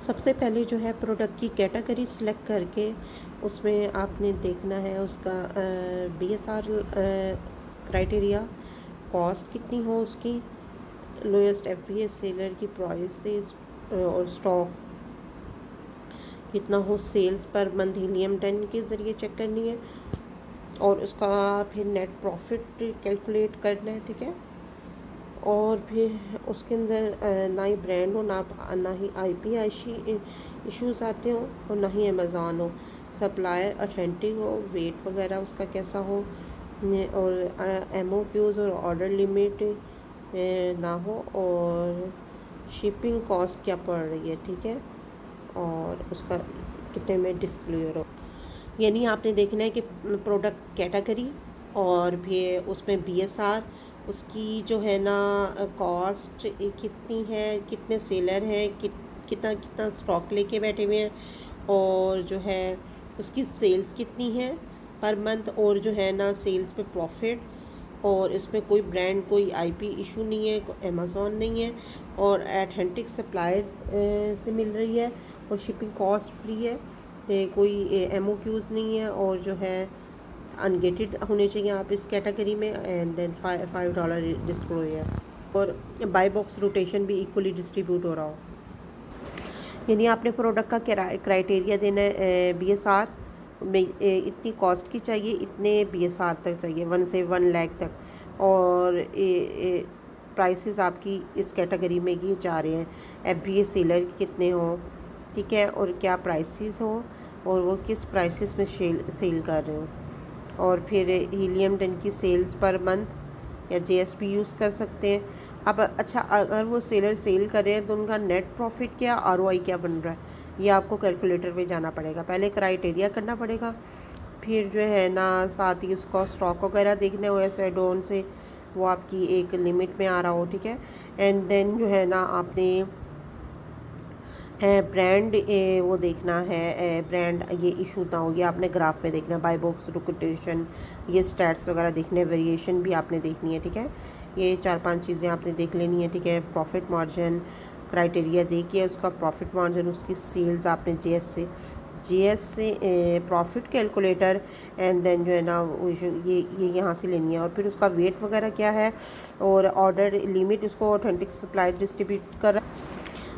सबसे पहले जो है प्रोडक्ट की कैटेगरी सिलेक्ट करके उसमें आपने देखना है उसका BSR क्राइटेरिया, कॉस्ट कितनी हो उसकी, लोएस्ट FBA सेलर की प्राइस से और स्टॉक कितना हो, सेल्स पर मंथ हीलियम 10 के ज़रिए चेक करनी है और उसका फिर नेट प्रॉफिट कैलकुलेट करना है, ठीक है। और फिर उसके अंदर ना ही ब्रांड हो, ना ही IP इश्यूज़ आते हो और ना ही अमेज़ॉन हो, सप्लायर ऑथेंटिक हो, वेट वगैरह उसका कैसा हो, और MOQs और ऑर्डर लिमिट ना हो, और शिपिंग कॉस्ट क्या पड़ रही है, ठीक है, और उसका कितने में डिस्क्लोजर हो। यानी आपने देखना है कि प्रोडक्ट कैटेगरी और फिर उसमें BSR, उसकी जो है ना कॉस्ट कितनी है, कितने सेलर हैं, कितना कितना स्टॉक लेके बैठे हुए हैं, और जो है उसकी सेल्स कितनी है पर मंथ, और जो है ना सेल्स पे प्रॉफिट, और इसमें कोई ब्रांड कोई IP इशू नहीं है, अमेज़ॉन नहीं है, और ऑथेंटिक सप्लायर से मिल रही है, और शिपिंग कॉस्ट फ्री है, कोई MOQs नहीं है, और जो है अनगेटेड होने चाहिए आप इस कैटेगरी में, एंड देन $5 डिस्क्लोजर, और बाय बॉक्स रोटेशन भी इक्वली डिस्ट्रीब्यूट हो रहा हो। यानी आपने प्रोडक्ट का क्राइटेरिया देना है, BSR में इतनी कॉस्ट की चाहिए, इतने BSR तक चाहिए, 1 से 1 लाख तक, और प्राइसेस आपकी इस कैटेगरी में ये जा रहे हैं, FBA सेलर कितने हों, ठीक है, और क्या प्राइसेस हो, और वो किस प्राइसेस में सेल कर रहे हो, और फिर हीलियम 10 की सेल्स पर मंथ या JSP यूज़ कर सकते हैं। अब अच्छा, अगर वो सेलर सेल कर रहे हैं तो उनका नेट प्रॉफिट क्या, ROI क्या बन रहा है, ये आपको कैलकुलेटर पे जाना पड़ेगा, पहले क्राइटेरिया करना पड़ेगा, फिर जो है ना साथ ही उसका स्टॉक वगैरह देखने हो ऐसे डोन से वो आपकी एक लिमिट में आ रहा हो, ठीक है। एंड देन जो है ना आपने ब्रांड वो देखना है, ब्रांड ये इशू ना हो, ये आपने ग्राफ पे देखना है, बाय बॉक्स रोटेशन, ये स्टैट्स वगैरह देखने हैं, वेरिएशन भी आपने देखनी है, ठीक है। ये 4-5 चीज़ें आपने देख लेनी है, ठीक है। प्रॉफिट मार्जिन क्राइटेरिया देखिए, उसका प्रॉफिट मार्जिन, उसकी सेल्स आपने JS से प्रॉफिट कैलकुलेटर, एंड देन जो है ना ये यहाँ से लेनी है, और फिर उसका वेट वगैरह क्या है, और ऑर्डर लिमिट उसको ऑथेंटिक सप्लायर डिस्ट्रीब्यूट कर रहा है।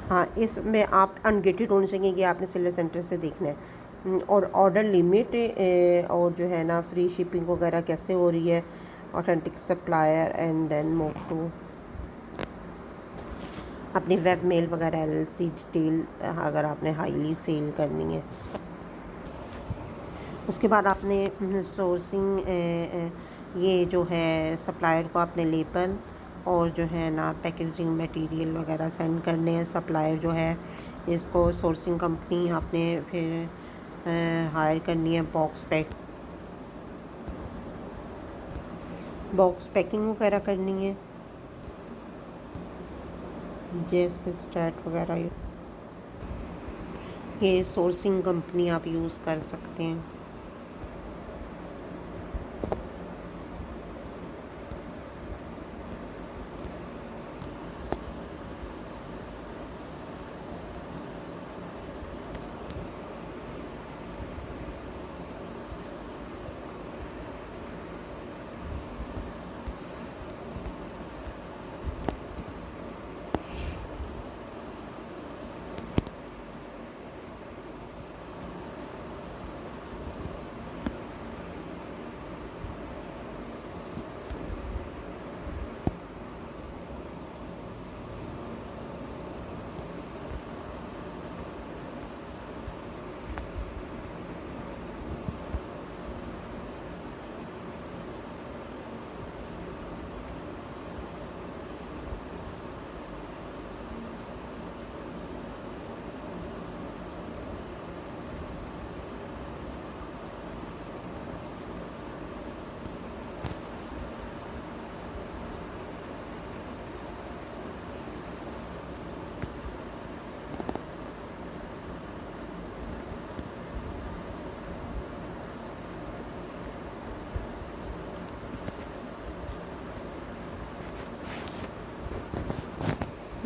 हाँ, इसमें आप अनगेटेड होने चाहिए, कि आपने सेलर सेंटर से देखना है, और ऑर्डर लिमिट, और जो है ना फ्री शिपिंग वगैरह कैसे हो रही है, authentic supplier, and then move to अपनी वेब मेल वगैरह LLC डिटेल, अगर आपने हाईली सेल करनी है। उसके बाद आपने सोर्सिंग, ये जो है सप्लायर को आपने लेबल और जो है ना पैकेजिंग मटेरियल वगैरह सेंड करने हैं। सप्लायर जो है इसको सोर्सिंग कंपनी आपने फिर हायर करनी है, बॉक्स पैकिंग वगैरह करनी है, JS स्टैट वगैरह, ये सोर्सिंग कंपनी आप यूज़ कर सकते हैं।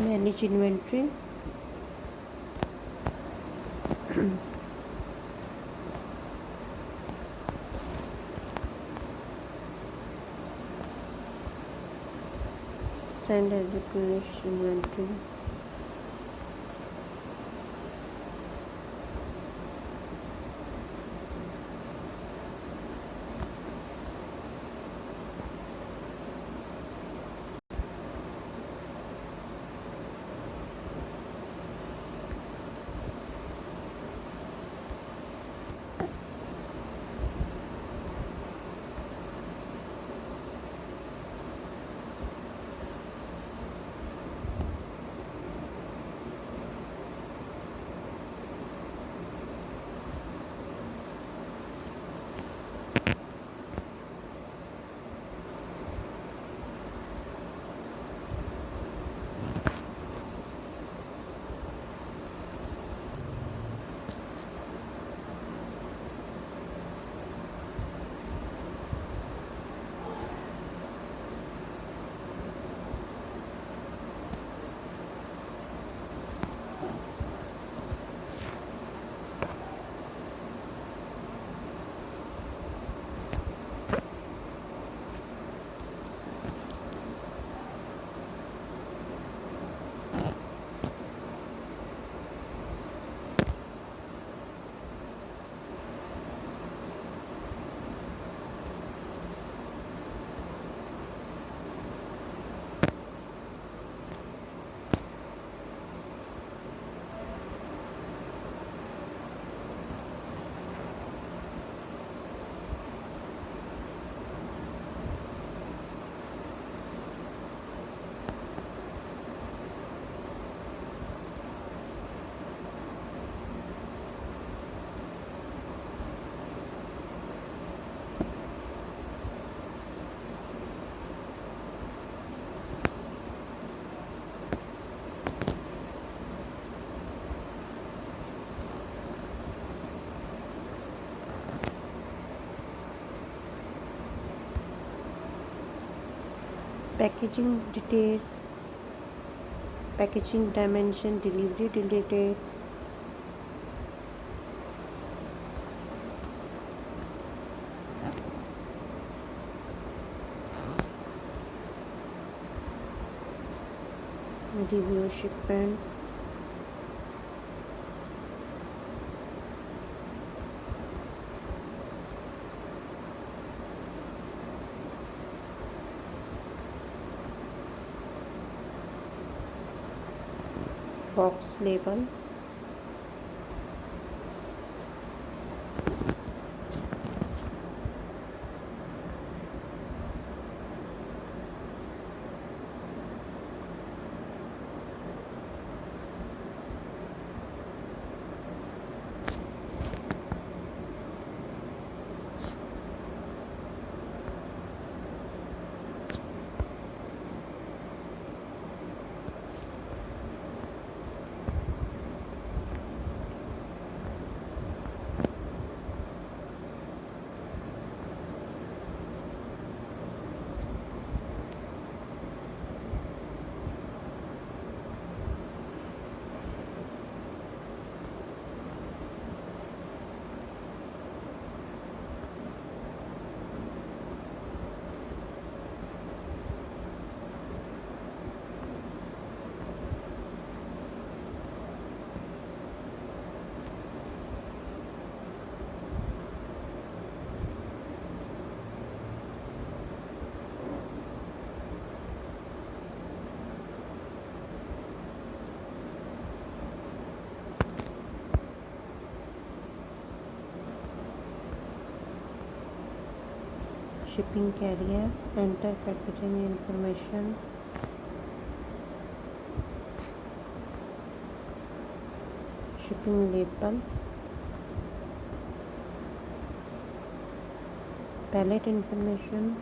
Manage inventory, send and replenish inventory. Packaging detail, packaging dimension, delivery detail, review shipment, box label, shipping carrier, enter packaging information, shipping label, pallet information,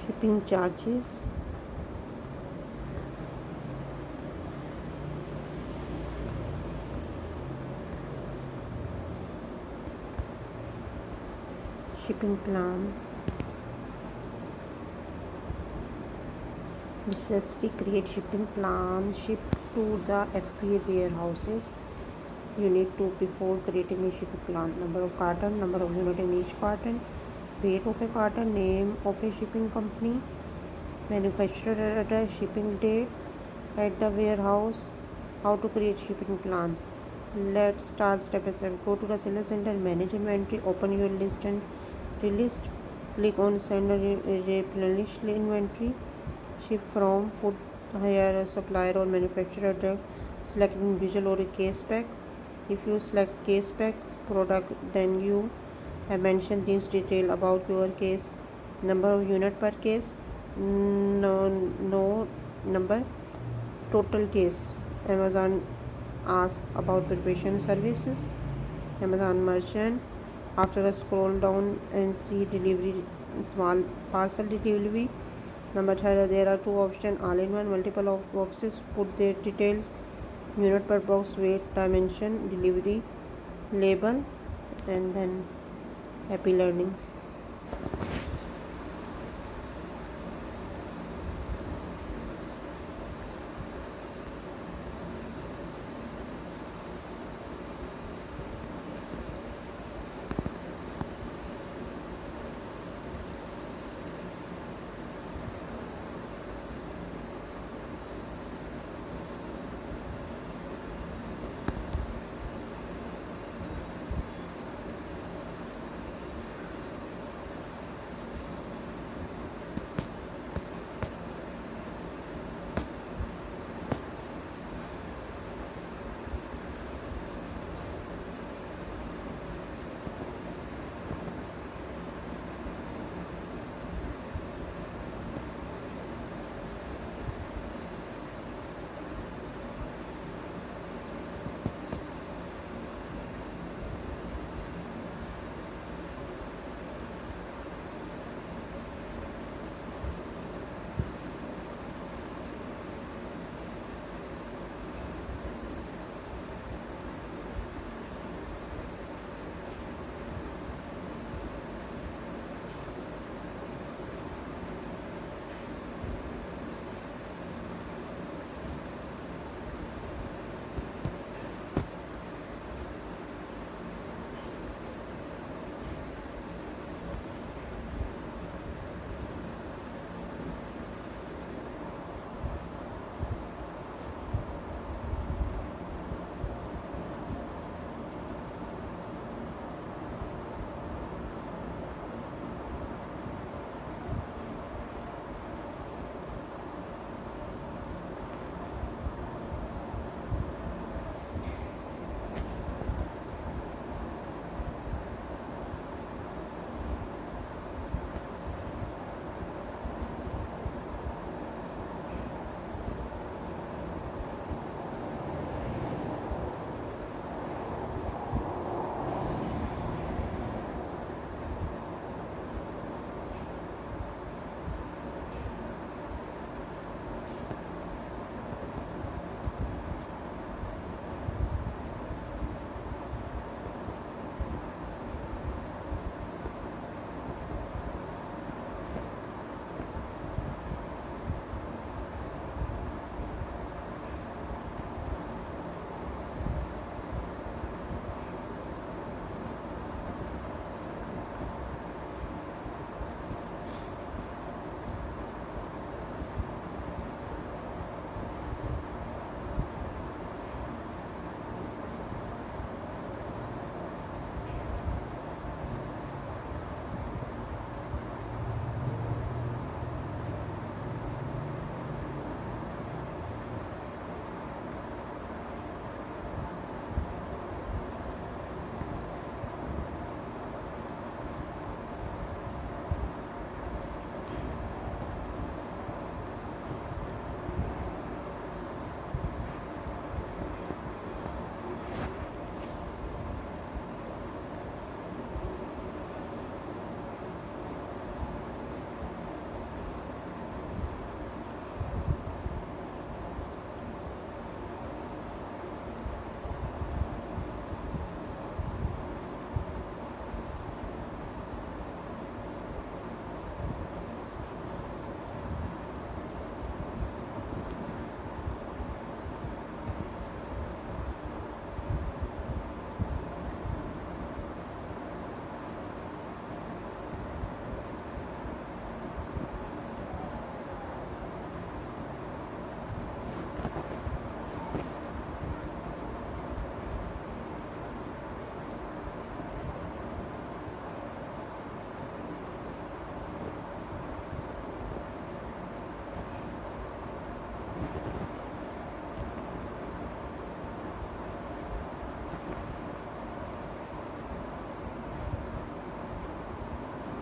shipping charges, shipping plan, necessary create shipping plan, ship to the FBA warehouses. You need to before creating a shipping plan: number of carton, number of unit in each carton, weight of a carton, name of a shipping company, manufacturer address, shipping date at the warehouse. How to create shipping plan? Let's start step by step. Go to the seller center, manage inventory, open your list and relist. Click on send and replenish inventory. Ship from, put here a supplier or manufacturer address. Select individual or a case pack. If you select case pack product, then you have mentioned these detail about your case: number of unit per case, no number, total case. Amazon asks about preparation services. Amazon merchant. After a scroll down and see delivery, small parcel delivery. Number third, there are two options: all in one, multiple of boxes. Put their details: unit per box, weight, dimension, delivery, label, and then happy learning.